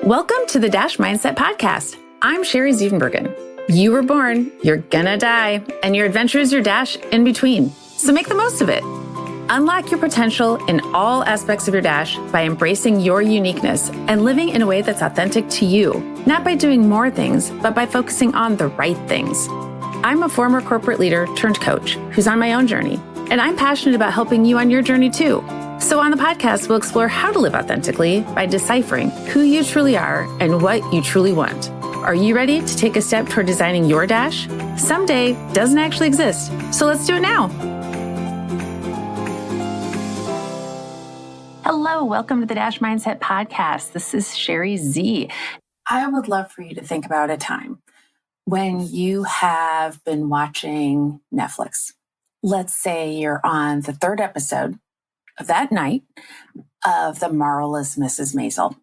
Welcome to the Dash Mindset Podcast. I'm Sherry Zievenbergen. You were born, you're gonna die, and your adventure is your dash in between. So make the most of it. Unlock your potential in all aspects of your dash by embracing your uniqueness and living in a way that's authentic to you, not by doing more things, but by focusing on the right things. I'm a former corporate leader turned coach who's on my own journey, and I'm passionate about helping you on your journey too. So on the podcast, we'll explore how to live authentically by deciphering who you truly are and what you truly want. Are you ready to take a step toward designing your dash? Someday doesn't actually exist, so let's do it now. Hello, welcome to the Dash Mindset Podcast. This is Sherry Z. I would love for you to think about a time when you have been watching Netflix. Let's say you're on the third episode of that night of The Marvelous Mrs. Maisel.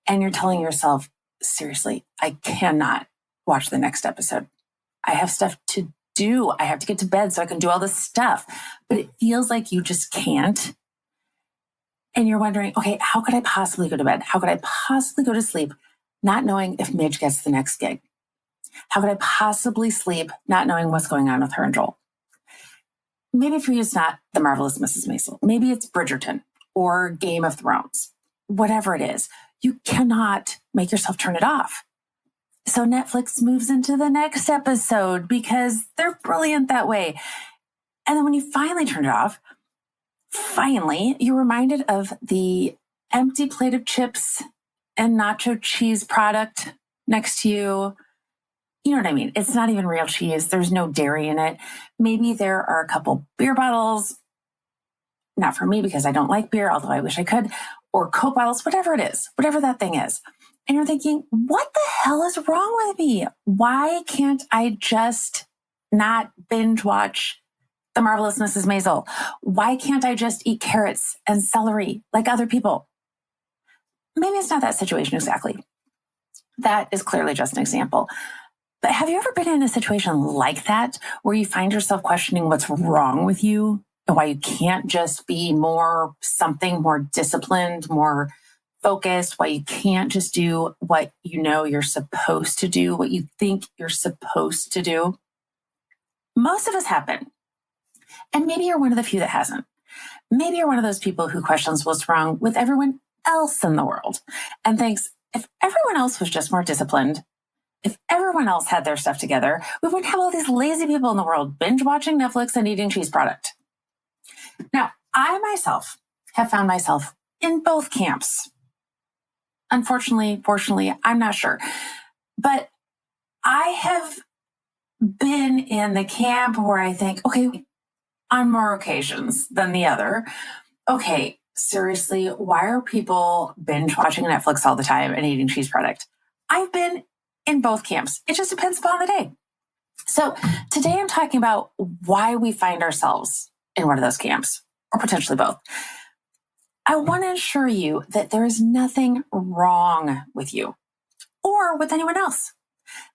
And you're telling yourself, seriously, I cannot watch the next episode. I have stuff to do. I have to get to bed so I can do all this stuff. But it feels like you just can't. And you're wondering, okay, how could I possibly go to bed? How could I possibly go to sleep not knowing if Midge gets the next gig? How could I possibly sleep not knowing what's going on with her and Joel? Maybe for you, it's not The Marvelous Mrs. Maisel. Maybe it's Bridgerton or Game of Thrones. Whatever it is, you cannot make yourself turn it off. So Netflix moves into the next episode because they're brilliant that way. And then when you finally turn it off, finally, you're reminded of the empty plate of chips and nacho cheese product next to you. You know what I mean? It's not even real cheese. There's no dairy in it. Maybe there are a couple beer bottles, not for me because I don't like beer, although I wish I could, or Coke bottles, whatever it is, whatever that thing is. And you're thinking, what the hell is wrong with me? Why can't I just not binge watch The Marvelous Mrs. Maisel? Why can't I just eat carrots and celery like other people? Maybe it's not that situation exactly. That is clearly just an example. But have you ever been in a situation like that where you find yourself questioning what's wrong with you and why you can't just be more disciplined, more focused, why you can't just do what you know you're supposed to do, what you think you're supposed to do? Most of us have been. And maybe you're one of the few that hasn't. Maybe you're one of those people who questions what's wrong with everyone else in the world and thinks, if everyone else was just more disciplined, if everyone else had their stuff together, we wouldn't have all these lazy people in the world binge watching Netflix and eating cheese product. Now, I myself have found myself in both camps. Unfortunately, fortunately, I'm not sure. But I have been in the camp where I think, okay, on more occasions than the other, okay, seriously, why are people binge watching Netflix all the time and eating cheese product? I've been in both camps. It just depends upon the day. So today I'm talking about why we find ourselves in one of those camps, or potentially both. I want to assure you that there is nothing wrong with you or with anyone else.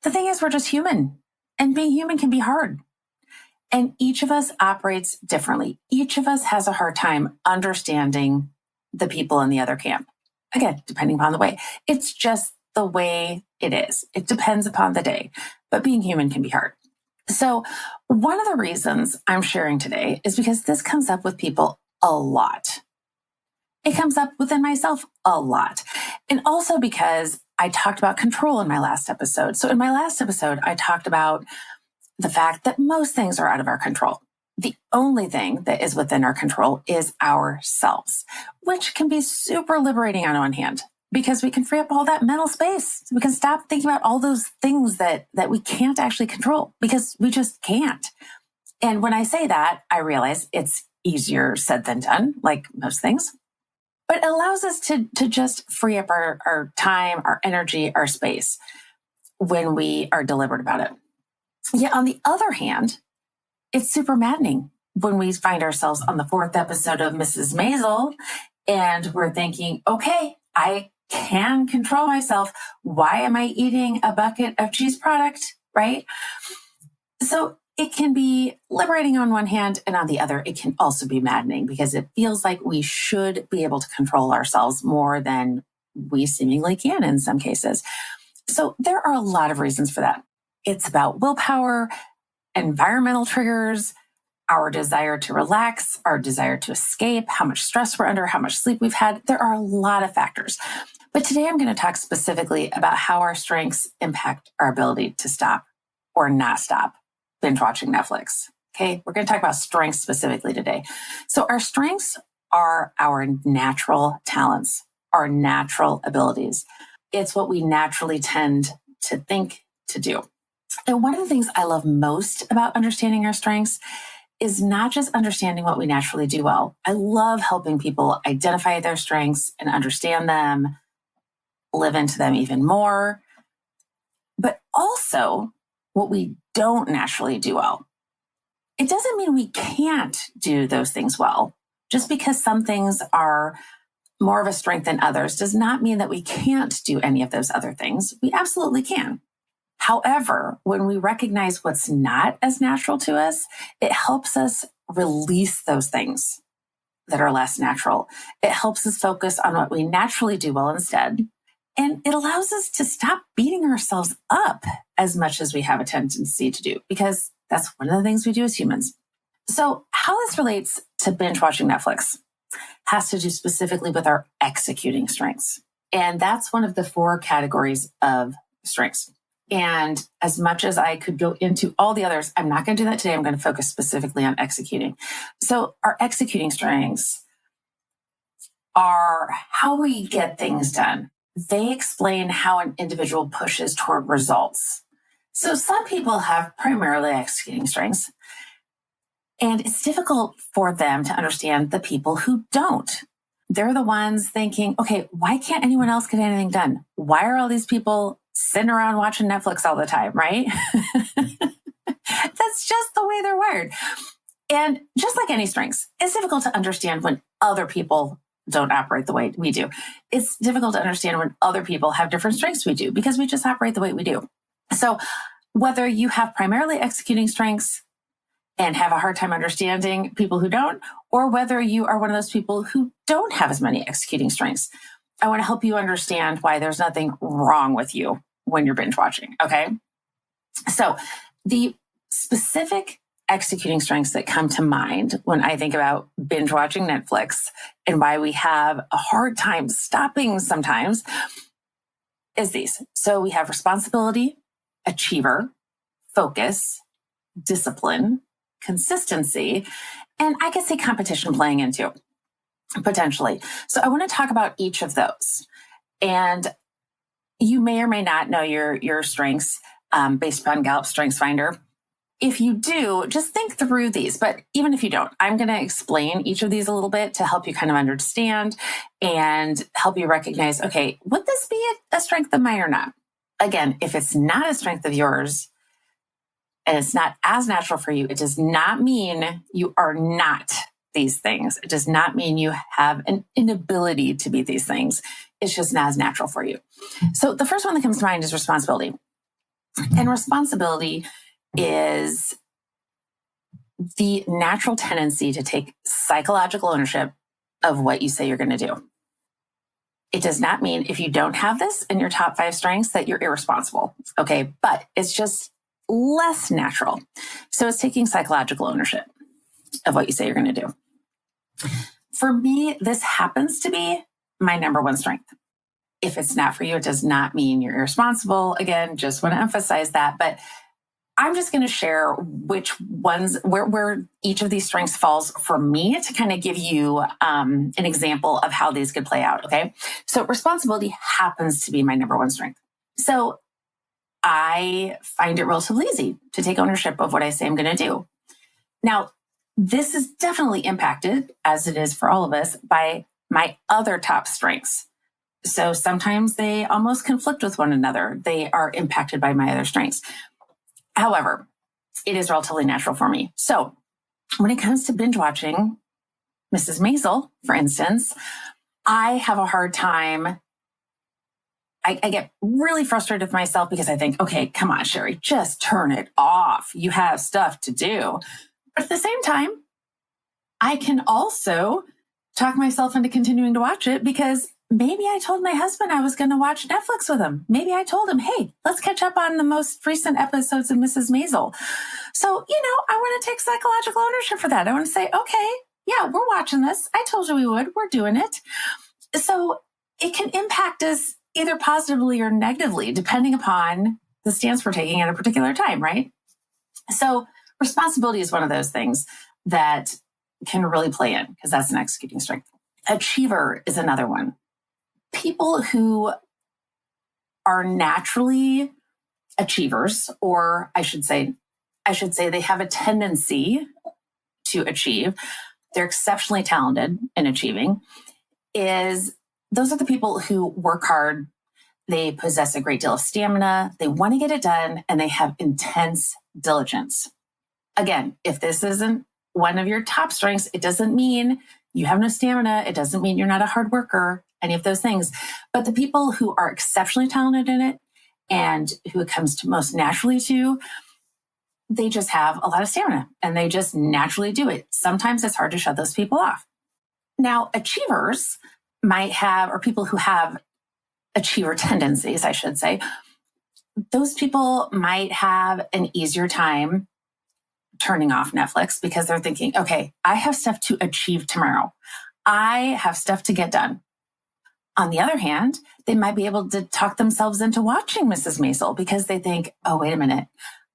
The thing is, we're just human, and being human can be hard. And each of us operates differently. Each of us has a hard time understanding the people in the other camp. Again, depending upon the way. It's just the way it is. It depends upon the day, but being human can be hard. So one of the reasons I'm sharing today is because this comes up with people a lot. It comes up within myself a lot. And also because I talked about control in my last episode. So in my last episode, I talked about the fact that most things are out of our control. The only thing that is within our control is ourselves, which can be super liberating on one hand, because we can free up all that mental space. We can stop thinking about all those things that we can't actually control because we just can't. And when I say that, I realize it's easier said than done, like most things. But it allows us to just free up our time, our energy, our space when we are deliberate about it. Yet on the other hand, it's super maddening when we find ourselves on the fourth episode of Mrs. Maisel and we're thinking, okay, I can control myself. Why am I eating a bucket of cheese product, right? So it can be liberating on one hand, and on the other, it can also be maddening because it feels like we should be able to control ourselves more than we seemingly can in some cases. So there are a lot of reasons for that. It's about willpower, environmental triggers, our desire to relax, our desire to escape, how much stress we're under, how much sleep we've had. There are a lot of factors. But today I'm going to talk specifically about how our strengths impact our ability to stop or not stop binge watching Netflix. Okay, we're going to talk about strengths specifically today. So our strengths are our natural talents, our natural abilities. It's what we naturally tend to think to do. And one of the things I love most about understanding our strengths is not just understanding what we naturally do well. I love helping people identify their strengths and understand them, live into them even more, but also what we don't naturally do well. It doesn't mean we can't do those things well. Just because some things are more of a strength than others does not mean that we can't do any of those other things. We absolutely can. However, when we recognize what's not as natural to us, it helps us release those things that are less natural. It helps us focus on what we naturally do well instead. And it allows us to stop beating ourselves up as much as we have a tendency to do, because that's one of the things we do as humans. So how this relates to binge watching Netflix has to do specifically with our executing strengths. And that's one of the 4 categories of strengths. And as much as I could go into all the others, I'm not going to do that today. I'm going to focus specifically on executing. So our executing strengths are how we get things done. They explain how an individual pushes toward results. So some people have primarily executing strengths, and it's difficult for them to understand the people who don't. They're the ones thinking, okay, why can't anyone else get anything done? Why are all these people sitting around watching Netflix all the time, right? That's just the way they're wired. And just like any strengths, it's difficult to understand when other people don't operate the way we do. It's difficult to understand when other people have different strengths we do, because we just operate the way we do. So whether you have primarily executing strengths and have a hard time understanding people who don't, or whether you are one of those people who don't have as many executing strengths, I want to help you understand why there's nothing wrong with you when you're binge watching, okay? So the specific executing strengths that come to mind when I think about binge watching Netflix and why we have a hard time stopping sometimes is these. So we have responsibility, achiever, focus, discipline, consistency, and I could say competition playing into potentially. So I want to talk about each of those. And you may or may not know your strengths based upon Gallup Strengths Finder. If you do, just think through these. But even if you don't, I'm going to explain each of these a little bit to help you kind of understand and help you recognize, okay, would this be a strength of mine or not? Again, if it's not a strength of yours and it's not as natural for you, it does not mean you are not these things. It does not mean you have an inability to be these things. It's just not as natural for you. So the first one that comes to mind is responsibility. And responsibility is the natural tendency to take psychological ownership of what you say you're going to do. It does not mean if you don't have this in your top 5 strengths that you're irresponsible. Okay. But it's just less natural. So it's taking psychological ownership of what you say you're going to do. For me, this happens to be my number 1 strength. If it's not for you, it does not mean you're irresponsible. Again, just want to emphasize that. But I'm just going to share which ones, where each of these strengths falls for me to kind of give you an example of how these could play out. Okay. So responsibility happens to be my number 1 strength. So I find it relatively easy to take ownership of what I say I'm going to do. Now, this is definitely impacted, as it is for all of us, by my other top strengths. So sometimes they almost conflict with one another. They are impacted by my other strengths. However, it is relatively natural for me. So when it comes to binge watching Mrs. Maisel, for instance, I have a hard time. I get really frustrated with myself because I think, okay, come on, Sherry, just turn it off. You have stuff to do. But at the same time, I can also talk myself into continuing to watch it because Maybe I told my husband I was going to watch Netflix with him. Maybe I told him, hey, let's catch up on the most recent episodes of Mrs. Maisel. So, I want to take psychological ownership for that. I want to say, okay, yeah, we're watching this. I told you we would. We're doing it. So it can impact us either positively or negatively, depending upon the stance we're taking at a particular time, right? So responsibility is one of those things that can really play in because that's an executing strength. Achiever is another one. People who are naturally achievers, or I should say they have a tendency to achieve, they're exceptionally talented in achieving, those are the people who work hard, they possess a great deal of stamina, they want to get it done, and they have intense diligence. Again, if this isn't one of your top strengths, it doesn't mean you have no stamina. It doesn't mean you're not a hard worker, any of those things. But the people who are exceptionally talented in it and who it comes to most naturally to, they just have a lot of stamina and they just naturally do it. Sometimes it's hard to shut those people off. Now, achievers might have, or people who have achiever tendencies, I should say, those people might have an easier time turning off Netflix because they're thinking, okay, I have stuff to achieve tomorrow. I have stuff to get done. On the other hand, they might be able to talk themselves into watching Mrs. Maisel because they think, oh, wait a minute,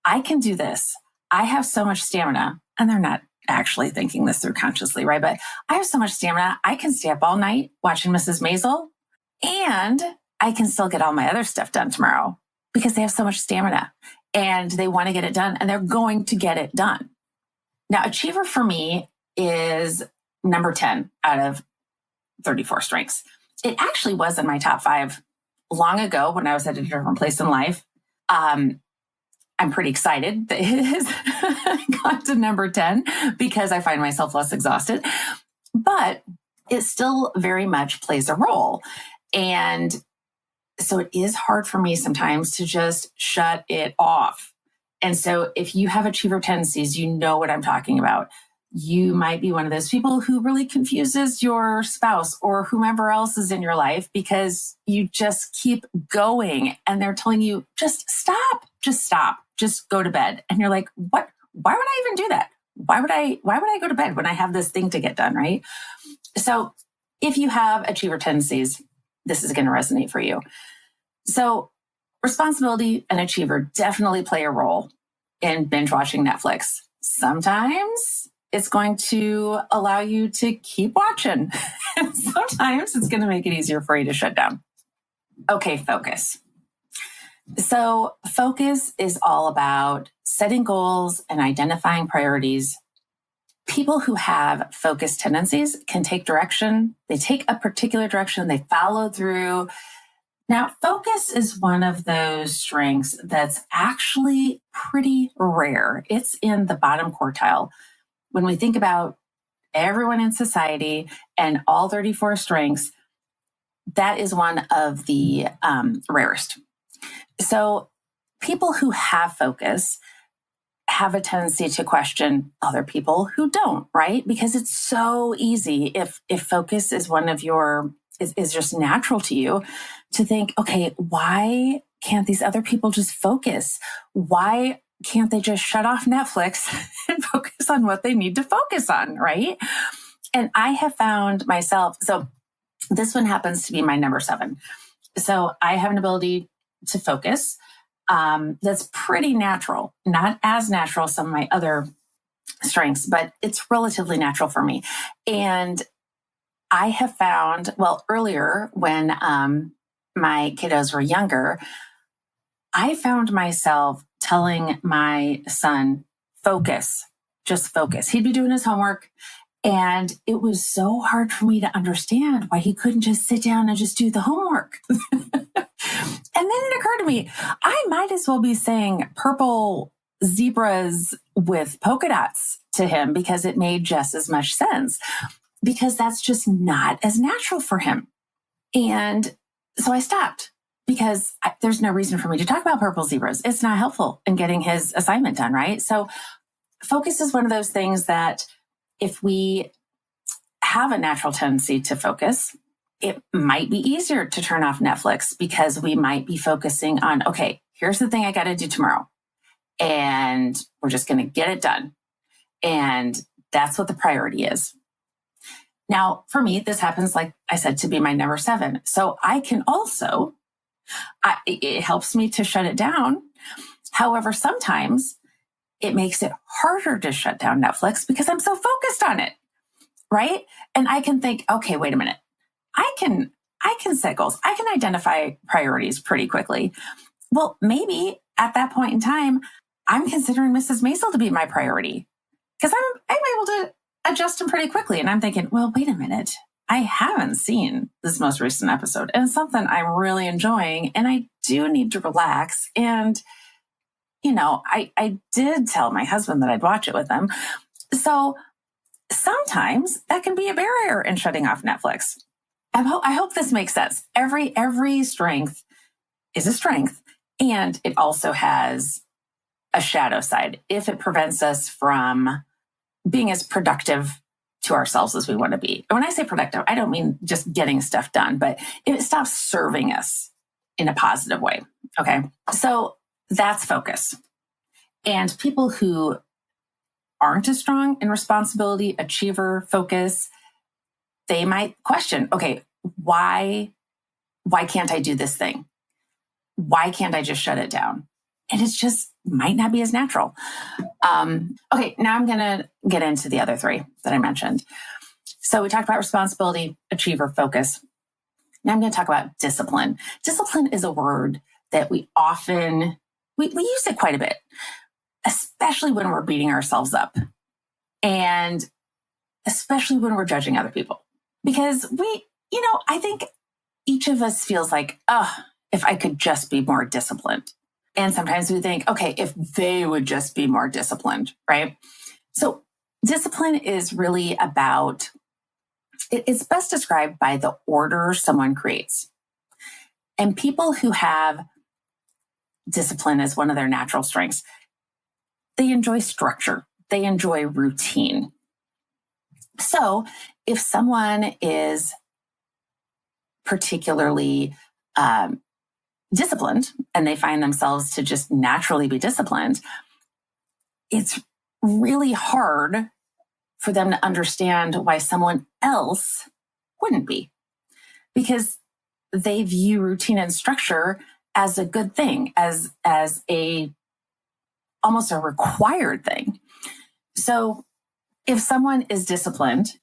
I can do this. I have so much stamina. And they're not actually thinking this through consciously, right? But I have so much stamina. I can stay up all night watching Mrs. Maisel and I can still get all my other stuff done tomorrow because they have so much stamina and they want to get it done and they're going to get it done. Now, achiever for me is number 10 out of 34 strengths. It actually was in my top 5 long ago when I was at a different place in life. I'm pretty excited that it has got to number 10 because I find myself less exhausted, but it still very much plays a role. And so it is hard for me sometimes to just shut it off. And so if you have achiever tendencies, you know what I'm talking about. You might be one of those people who really confuses your spouse or whomever else is in your life because you just keep going and they're telling you, just stop, just go to bed. And you're like, what? Why would I even do that? Why would I go to bed when I have this thing to get done, right? So if you have achiever tendencies, this is going to resonate for you. So responsibility and achiever definitely play a role in binge watching Netflix. Sometimes it's going to allow you to keep watching. Sometimes it's going to make it easier for you to shut down. Okay, focus. So focus is all about setting goals and identifying priorities. People who have focused tendencies can take direction. They take a particular direction, they follow through. Now, focus is one of those strengths that's actually pretty rare. It's in the bottom quartile. When we think about everyone in society and all 34 strengths, that is one of the rarest. So people who have focus have a tendency to question other people who don't, right? Because it's so easy if focus is one of your, is just natural to you to think, okay, why can't these other people just focus? Why can't they just shut off Netflix and focus on what they need to focus on, right? And I have found myself, so this one happens to be my number 7. So I have an ability to focus that's pretty natural, not as natural as some of my other strengths, but it's relatively natural for me. And I have found, well, earlier when my kiddos were younger, I found myself telling my son, focus, just focus. He'd be doing his homework. And it was so hard for me to understand why he couldn't just sit down and just do the homework. And then it occurred to me, I might as well be saying purple zebras with polka dots to him because it made just as much sense, because that's just not as natural for him. And so I stopped because there's no reason for me to talk about purple zebras. It's not helpful in getting his assignment done, right? So focus is one of those things that if we have a natural tendency to focus, it might be easier to turn off Netflix because we might be focusing on, okay, here's the thing I got to do tomorrow. And we're just going to get it done. And that's what the priority is. Now, for me, this happens, like I said, to be my number 7. So I can also, it helps me to shut it down. However, sometimes it makes it harder to shut down Netflix because I'm so focused on it, right? And I can think, okay, wait a minute. I can set goals. I can identify priorities pretty quickly. Well, maybe at that point in time, I'm considering Mrs. Maisel to be my priority because I'm able to adjust them pretty quickly. And I'm thinking, well, wait a minute. I haven't seen this most recent episode and it's something I'm really enjoying and I do need to relax. And, I did tell my husband that I'd watch it with him. So sometimes that can be a barrier in shutting off Netflix. I hope this makes sense. Every strength is a strength, and it also has a shadow side if it prevents us from being as productive to ourselves as we want to be. And when I say productive, I don't mean just getting stuff done, but if it stops serving us in a positive way. Okay. So that's focus. And people who aren't as strong in responsibility, achiever, focus, they might question, okay, why can't I do this thing? Why can't I just shut it down? And it's just might not be as natural. Okay, now I'm going to get into the other 3 that I mentioned. So we talked about responsibility, achiever, focus. Now I'm going to talk about discipline. Discipline is a word that we often, we use it quite a bit, especially when we're beating ourselves up and especially when we're judging other people. Because I think each of us feels like, if I could just be more disciplined. And sometimes we think, okay, if they would just be more disciplined, right? So discipline is really about, it's best described by the order someone creates. And people who have discipline as one of their natural strengths, they enjoy structure. They enjoy routine. So if someone is particularly disciplined and they find themselves to just naturally be disciplined, it's really hard for them to understand why someone else wouldn't be, because they view routine and structure as a good thing, as a almost a required thing. So if someone is disciplined,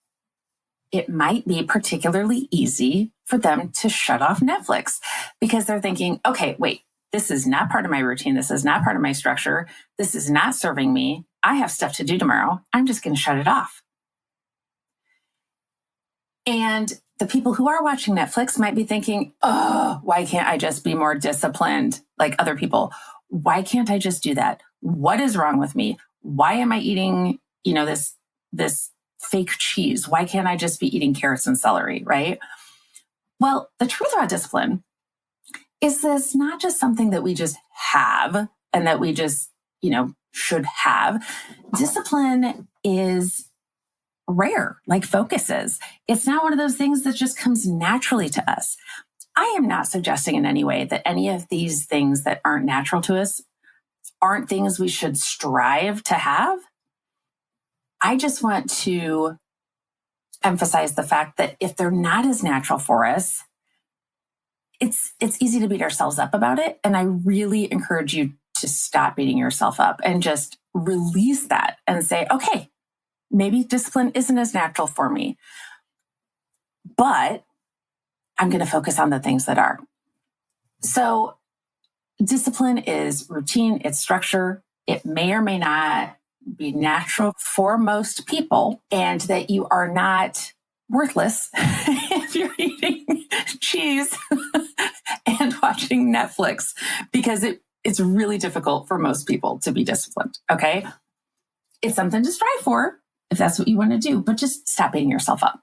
it might be particularly easy for them to shut off Netflix because they're thinking, okay, wait, this is not part of my routine. This is not part of my structure. This is not serving me. I have stuff to do tomorrow. I'm just going to shut it off. And the people who are watching Netflix might be thinking, why can't I just be more disciplined like other people? Why can't I just do that? What is wrong with me? Why am I eating, this fake cheese? Why can't I just be eating carrots and celery, right? Well, the truth about discipline is this not just something that we just have and that we just, should have. Discipline is rare, like focus is. It's not one of those things that just comes naturally to us. I am not suggesting in any way that any of these things that aren't natural to us aren't things we should strive to have. I just want to emphasize the fact that if they're not as natural for us, it's easy to beat ourselves up about it. And I really encourage you to stop beating yourself up and just release that and say, okay, maybe discipline isn't as natural for me, but I'm going to focus on the things that are. So discipline is routine, it's structure. It may or may not be natural for most people, and that you are not worthless if you're eating cheese and watching Netflix, because it's really difficult for most people to be disciplined. Okay. It's something to strive for if that's what you want to do, but just stop beating yourself up.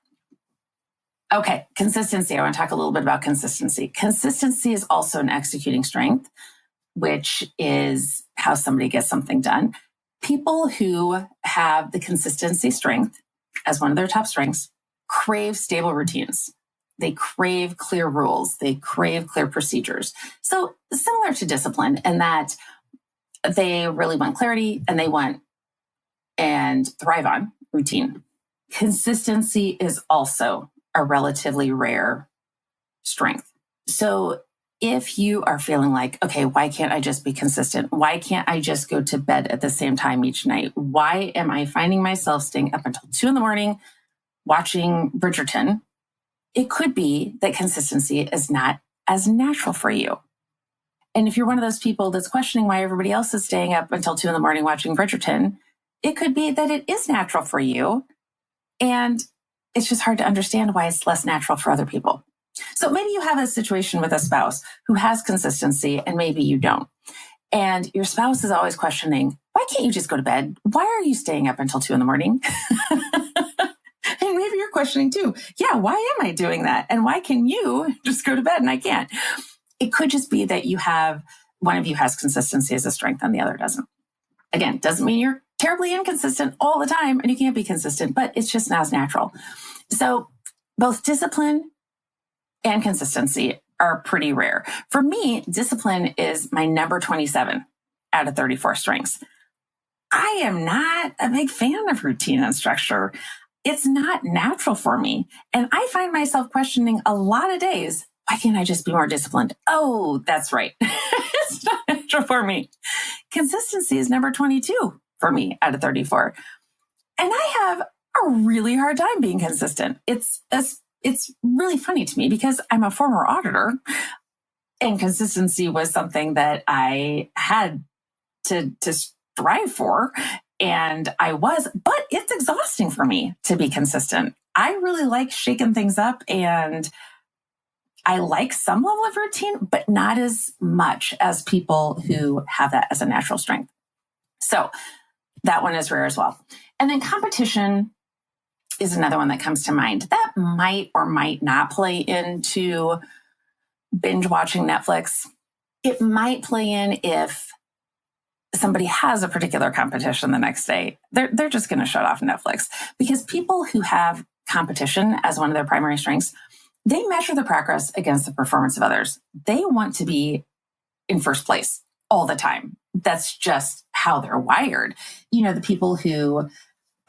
Okay. Consistency. I want to talk a little bit about consistency. Consistency is also an executing strength, which is how somebody gets something done. People who have the consistency strength as one of their top strengths crave stable routines. They crave clear rules. They crave clear procedures. So similar to discipline in that they really want clarity and they want and thrive on routine. Consistency is also a relatively rare strength. So if you are feeling like, okay, why can't I just be consistent? Why can't I just go to bed at the same time each night? Why am I finding myself staying up until 2 a.m. watching Bridgerton? It could be that consistency is not as natural for you. And if you're one of those people that's questioning why everybody else is staying up until 2 a.m. watching Bridgerton, it could be that it is natural for you. And it's just hard to understand why it's less natural for other people. So maybe you have a situation with a spouse who has consistency and maybe you don't. And your spouse is always questioning, why can't you just go to bed? Why are you staying up until 2 a.m? And maybe you're questioning too. Yeah, why am I doing that? And why can you just go to bed and I can't? It could just be that one of you has consistency as a strength and the other doesn't. Again, doesn't mean you're terribly inconsistent all the time and you can't be consistent, but it's just not as natural. So both discipline and consistency are pretty rare. For me, discipline is my number 27 out of 34 strengths. I am not a big fan of routine and structure. It's not natural for me. And I find myself questioning a lot of days, why can't I just be more disciplined? Oh, that's right. It's not natural for me. Consistency is number 22 for me out of 34. And I have a really hard time being consistent. It's really funny to me because I'm a former auditor and consistency was something that I had to strive for. And I was, but it's exhausting for me to be consistent. I really like shaking things up and I like some level of routine, but not as much as people who have that as a natural strength. So that one is rare as well. And then competition is another one that comes to mind. That might or might not play into binge watching Netflix. It might play in if somebody has a particular competition the next day. They're just going to shut off Netflix because people who have competition as one of their primary strengths, they measure the progress against the performance of others. They want to be in first place all the time. That's just how they're wired. The people who,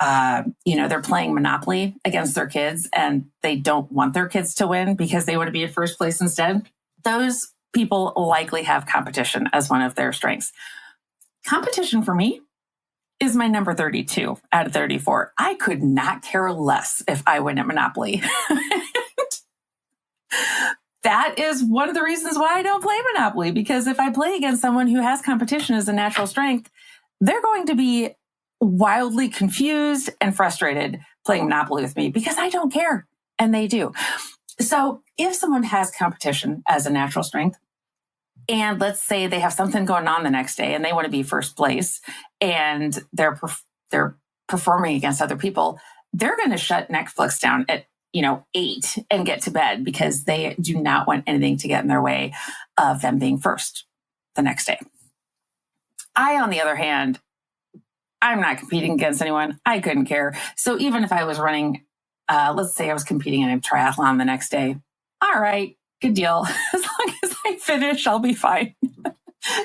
they're playing Monopoly against their kids and they don't want their kids to win because they want to be in first place instead. Those people likely have competition as one of their strengths. Competition for me is my number 32 out of 34. I could not care less if I win at Monopoly. That is one of the reasons why I don't play Monopoly, because if I play against someone who has competition as a natural strength, they're going to be wildly confused and frustrated playing Monopoly with me because I don't care, and they do. So if someone has competition as a natural strength, and let's say they have something going on the next day and they want to be first place and they're performing against other people, they're going to shut Netflix down at 8 and get to bed because they do not want anything to get in their way of them being first the next day. I, on the other hand, I'm not competing against anyone. I couldn't care. So even if I was running, let's say I was competing in a triathlon the next day, all right, good deal. As long as I finish, I'll be fine.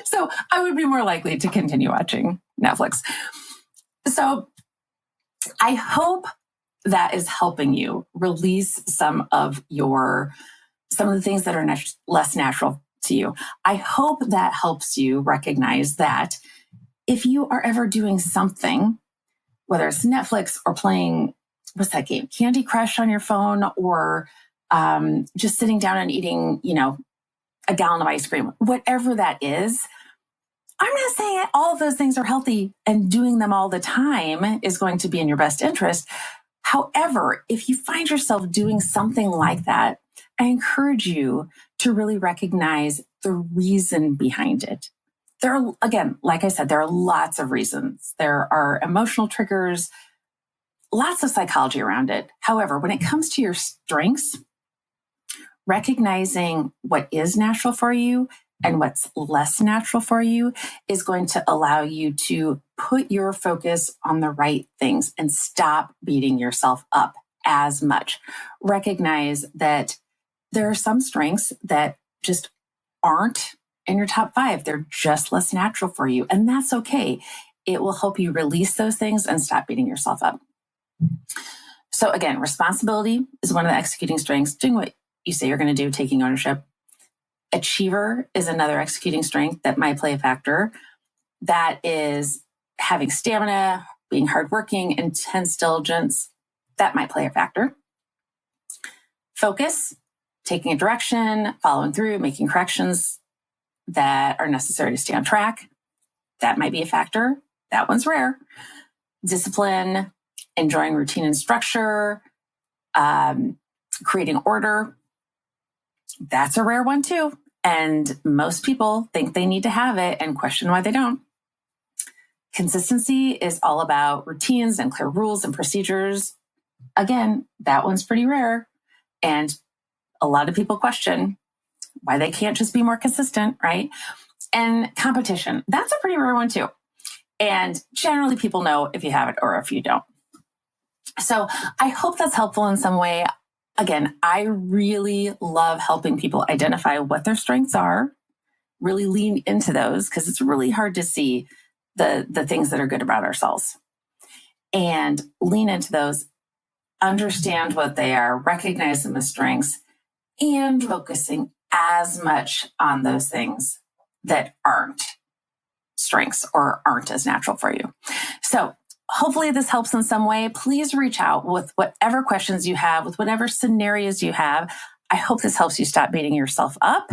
So I would be more likely to continue watching Netflix. So I hope that is helping you release some of the things that are less natural to you. I hope that helps you recognize that if you are ever doing something, whether it's Netflix or playing, what's that game? Candy Crush on your phone, or just sitting down and eating, a gallon of ice cream, whatever that is. I'm not saying all of those things are healthy and doing them all the time is going to be in your best interest. However, if you find yourself doing something like that, I encourage you to really recognize the reason behind it. There are, again, like I said, there are lots of reasons. There are emotional triggers, lots of psychology around it. However, when it comes to your strengths, recognizing what is natural for you and what's less natural for you is going to allow you to put your focus on the right things and stop beating yourself up as much. Recognize that there are some strengths that just aren't in your top 5. They're just less natural for you. And that's okay. It will help you release those things and stop beating yourself up. So again, responsibility is one of the executing strengths, doing what you say you're going to do, taking ownership. Achiever is another executing strength that might play a factor. That is having stamina, being hardworking, intense diligence. That might play a factor. Focus, taking a direction, following through, making corrections that are necessary to stay on track. That might be a factor. That one's rare. Discipline, enjoying routine and structure, creating order. That's a rare one too. And most people think they need to have it and question why they don't. Consistency is all about routines and clear rules and procedures. Again, that one's pretty rare. And a lot of people question why they can't just be more consistent, right? And competition, that's a pretty rare one too. And generally people know if you have it or if you don't. So I hope that's helpful in some way. Again, I really love helping people identify what their strengths are, really lean into those because it's really hard to see the things that are good about ourselves, and lean into those, understand what they are, recognize them as strengths, and focusing as much on those things that aren't strengths or aren't as natural for you. So hopefully this helps in some way. Please reach out with whatever questions you have, with whatever scenarios you have. I hope this helps you stop beating yourself up.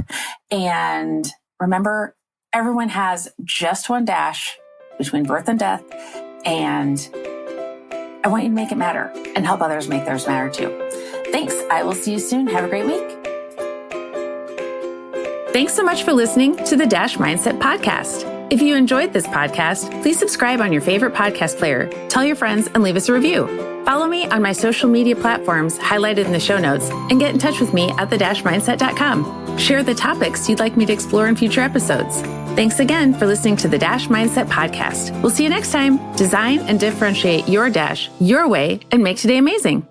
And remember, everyone has just one dash between birth and death. And I want you to make it matter and help others make theirs matter too. Thanks. I will see you soon. Have a great week. Thanks so much for listening to the Dash Mindset Podcast. If you enjoyed this podcast, please subscribe on your favorite podcast player, tell your friends, and leave us a review. Follow me on my social media platforms highlighted in the show notes, and get in touch with me at thedashmindset.com. Share the topics you'd like me to explore in future episodes. Thanks again for listening to the Dash Mindset Podcast. We'll see you next time. Design and differentiate your dash your way and make today amazing.